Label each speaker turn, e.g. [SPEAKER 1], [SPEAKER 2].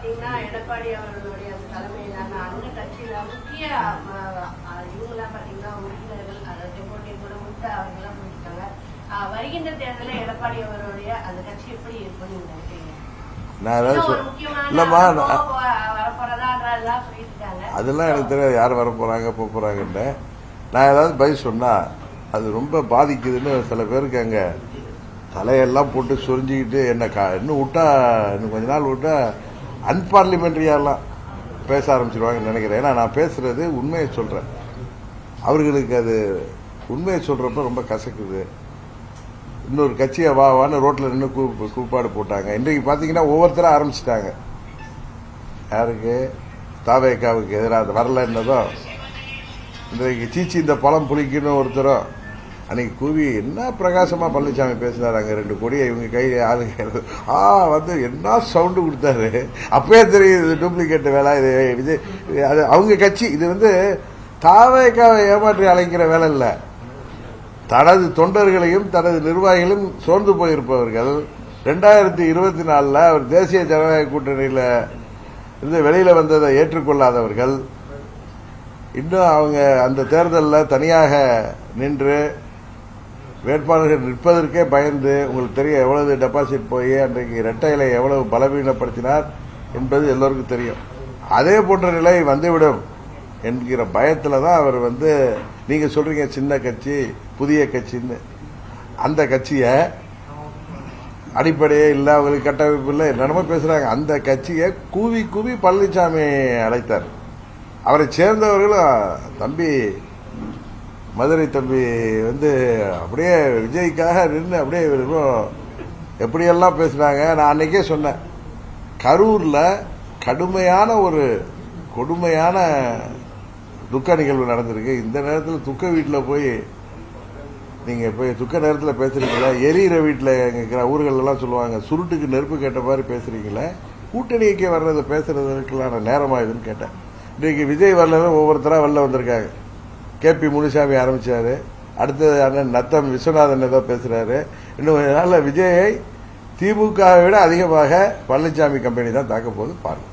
[SPEAKER 1] பாத்தீங்கன்னா எடப்பாடி அவர்களுடைய அந்த தலைமையிலான அந்த கட்சியில முக்கிய இவங்கெல்லாம் பாத்தீங்கன்னா உறுப்பினர்கள் அதாவது டெபோட்டி கூட முத்த அவர்கள்லாம் முடிச்சிட்டாங்க. வருகின்ற தேர்தலில் எடப்பாடி அவர்களுடைய அந்த கட்சி எப்படி இருக்கும்னு நீங்க நினைக்கிறீங்க?
[SPEAKER 2] அதெல்லாம் எனக்கு தெரியாது யார் வர போறாங்க போக போறாங்கன்னு. நான் ஏதாவது பதில் சொன்னா அது ரொம்ப பாதிக்குதுன்னு சில பேருக்கு அங்க தலையெல்லாம் போட்டு சொரிஞ்சுக்கிட்டு என்ன இன்னும் விட்டா இன்னும் கொஞ்ச நாள் விட்டா அன்பார்லிமெண்ட்ரியாலாம் பேச ஆரம்பிச்சிருவாங்கன்னு நினைக்கிறேன். ஏன்னா நான் பேசுறது உண்மையை சொல்றேன். அவர்களுக்கு அது உண்மையை சொல்றப்ப ரொம்ப கசக்குது. இன்னொரு கட்சியை வான்னு ரோட்ல நின்று கூப்பாடு போட்டாங்க. இன்றைக்கு பாத்தீங்கன்னா ஒவ்வொருத்தரும் ஆரம்பிச்சிட்டாங்க. யாருக்கு? தாவேக்காவுக்கு எதிராக வரல என்னதும் இன்றைக்கு சீச்சி இந்த பழம் புளிக்குன்னு ஒருத்தரும் அன்னைக்கு கூவி என்ன பிரகாசமா பழனிசாமி பேசினார். அங்க 2 கோடியை இவங்க கையில ஆளுங்க வந்து என்ன சவுண்டு கொடுத்தாரு. அப்பவே தெரியுது டூப்ளிகேட் வேலை இது விஜய் அது அவங்க கட்சி. இது வந்து தாவேக்காவை ஏமாற்றி அழைக்கிற வேலை இல்ல. தனது தொண்டர்களையும் தனது நிர்வாகிகளையும் சோர்ந்து போயிருப்பவர்கள் 2024 அவர் தேசிய ஜனநாயக கூட்டணியில இருந்து வெளியில வந்ததை ஏற்றுக்கொள்ளாதவர்கள் இன்னும் அவங்க அந்த தேர்தலில் தனியாக நின்று வேட்பாளர்கள் நிற்பதற்கே பயந்து உங்களுக்கு தெரியும் எவ்வளவு டெபாசிட் போய் அன்றைக்கு இரட்டை இலை எவ்வளவு பலவீனப்படுத்தினார் என்பது எல்லோருக்கும் தெரியும். அதே போன்ற நிலை வந்துவிடும் என்கிற பயத்துல தான் அவர் வந்து நீங்க சொல்றீங்க சின்ன கட்சி புதிய கட்சின்னு. அந்த கட்சியை அடிப்படையே இல்லை அவங்களுக்கு கட்டமைப்பு இல்லை என்னென்னமோ பேசுறாங்க. அந்த கட்சியை கூவி கூவி பழனிசாமி அழைத்தார். அவரை சேர்ந்தவர்களும் தம்பி மதுரை தம்பி வந்து அப்படியே விஜய்க்காக நின்று அப்படியே எப்படியெல்லாம் பேசுனாங்க. நான் அன்னைக்கே சொன்னேன் கரூர்ல கடுமையான ஒரு கொடுமையான துக்க நிகழ்வு நடந்திருக்கு. இந்த நேரத்தில் துக்க வீட்டில் போய் நீங்க போய் துக்க நேரத்தில் பேசுறீங்களா? எரியிற வீட்டில் இருக்கிற ஊர்கள் எல்லாம் சொல்லுவாங்க சுருட்டுக்கு நெருப்பு கேட்ட மாதிரி பேசுறீங்களே. கூட்டணிக்கு வர்றதை பேசுறதுக்கெல்லாம் நேரமாகுதுன்னு கேட்டேன். இன்றைக்கு விஜய் வரல ஒவ்வொருத்தரா வெளில வந்திருக்காங்க. KP முனுசாமி ஆரம்பிச்சாரு. அடுத்தது அண்ணன் நத்தம் விஸ்வநாதன் ஏதோ பேசுறாரு. இன்னும் கொஞ்ச நாள்ல விஜயை திமுகவை விட அதிகமாக பழனிசாமி கம்பெனி தான் தாக்க போகுது பாருங்க.